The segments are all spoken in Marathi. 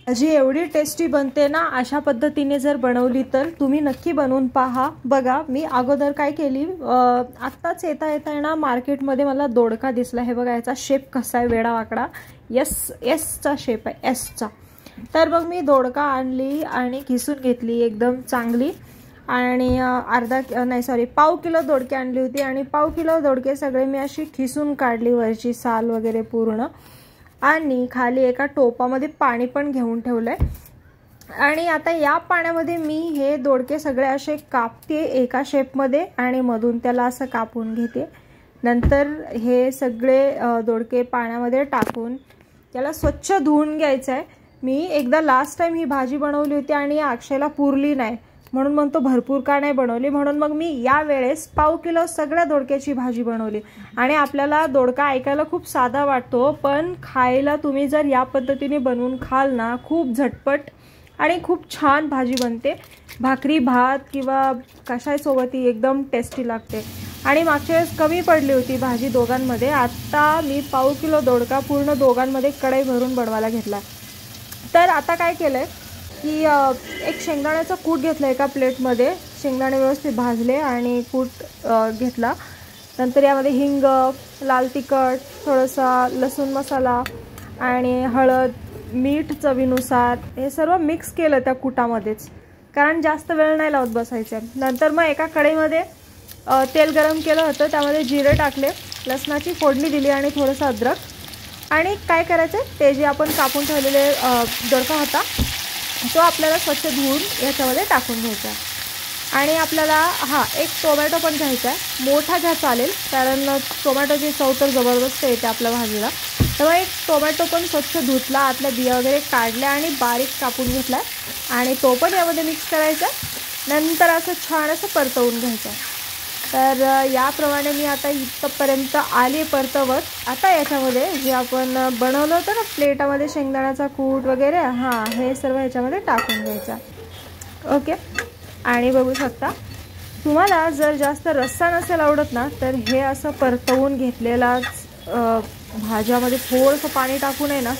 भाजी एवढी टेस्टी बनते ना, अशा पद्धतीने जर बनवली तर तुम्ही नक्की बनवून पहा। बघा मी अगोदर काय केली, आत्ताच येता ना मार्केटमध्ये मला दोडका दिसला। हे बघा याचा शेप कसा आहे, वेडा वाकडा एसचा शेप आहे, एसचा। तर मग मी दोडका आणली आणि खिसून घेतली एकदम चांगली, आणि पाव किलो दोडके आणली होती, आणि पाव किलो दोडके सगळे मी अशी खिसून काढली, वरची साल वगैरे पूर्ण, आणि खाली एका टोपामध्ये पाणी पण घेऊन ठेवलंय। आणि आता या पाण्यामध्ये मी हे दोडके सगळे असे कापते एका शेपमध्ये, आणि मधून त्याला असं कापून घेते। नंतर हे सगळे दोडके पाण्यामध्ये टाकून त्याला स्वच्छ धुवून घ्यायचं आहे। मी एकदा लास्ट टाइम ही भाजी बनवली होती आणि अक्षयला पुरली नाही, म्हणून मग तो भरपूर का नाही बनवली, म्हणून मग मी या वेळेस पाव किलो सगळ्या दोडक्याची भाजी बनवली। आणि आपल्याला दोडका ऐकायला खूप साधा वाटतो, पण खायला तुम्ही जर या पद्धतीने बनवून खाल ना, खूप झटपट आणि खूप छान भाजी बनते। भाकरी भात किंवा कशासोबतही एकदम टेस्टी लागते। आणि मागच्या वेळेस कमी पडली होती भाजी दोघांमध्ये, आता मी पाव किलो दोडका पूर्ण दोघांमध्ये कढई भरून बनवायला घेतला। तर आता काय केलंय की एक शेंगदाण्याचा कूट घेतला एका प्लेटमध्ये, शेंगदाणे व्यवस्थित भाजले आणि कूट घेतला। नंतर यामध्ये हिंग, लाल तिखट, थोडासा लसूण मसाला आणि हळद, मीठ चवीनुसार, हे सर्व मिक्स केलं त्या कुटामध्येच, कारण जास्त वेळ नाही लावत बसायचं। नंतर मग एका कढईमध्ये तेल गरम केलं होतं, त्यामध्ये जिरे टाकले, लसणाची फोडणी दिली आणि थोडंसं अद्रक, आणि काय करायचं ते जे आपण कापून ठेवलेले दोडका होता तो आपल्याला स्वच्छ धुवून याच्यामध्ये टाकून घ्यायचा। आणि आपल्याला एक टोमॅटो पण घ्यायचा आहे, मोठा घ्या चालेल, कारण टोमॅटोची चव तर जबरदस्त येते आपल्या भाजीला। तेव्हा एक टोमॅटो पण स्वच्छ धुतला, आतल्या बिया वगैरे काढल्या आणि बारीक कापून घेतला, आणि तो पण यामध्ये मिक्स करायचा। नंतर असं छान असं परतवून घ्यायचं। तर याप्रमाणे मी आता इथपर्यंत आली परतवत। आता याच्यामध्ये जे आपण बनवलं होतं ना प्लेटामध्ये शेंगदाण्याचा कूट वगैरे, हे सर्व याच्यामध्ये टाकून घ्यायचा। ओके, आणि बघू शकता, तुम्हाला जर जास्त रस्सा नसेल आवडत ना, तर हे असं परतवून घेतलेलाच भाज्यामध्ये थोडंसं पाणी टाकून आहे ना,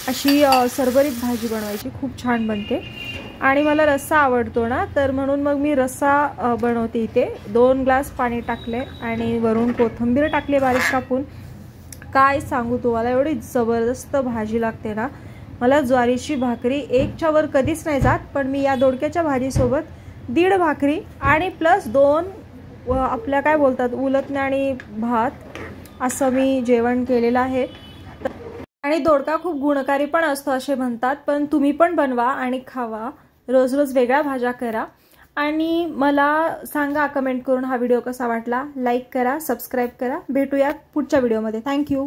अशी सरबरीत भाजी बनवायची, खूप छान बनते। आणि मला रस्सा आवडतो ना, तर म्हणून मग मी रस्सा बनवते। इथे 2 ग्लास पाणी टाकले आणि वरून कोथिंबीर टाकली बारीक कापून। काय सांगू तुम्हाला, एवढी जबरदस्त भाजी लागते ना, मला ज्वारीची भाकरी 1च्या वर कधीच नाही जात, पण मी या दोडक्याच्या भाजीसोबत 1.5 भाकरी आणि प्लस 2 आपल्या काय बोलतात उलथण्या आणि भात, असं मी जेवण केलेलं आहे। आणि दोडका खूप गुणकारी पण असतो असे म्हणतात, पण तुम्ही पण बनवा आणि खावा, रोज रोज वेगळ्या भाज्या करा। आणि मला सांगा कमेंट करून हा व्हिडिओ कसा वाटला, लाईक करा, सबस्क्राईब करा। भेटूया पुढच्या व्हिडिओमध्ये। थँक्यू।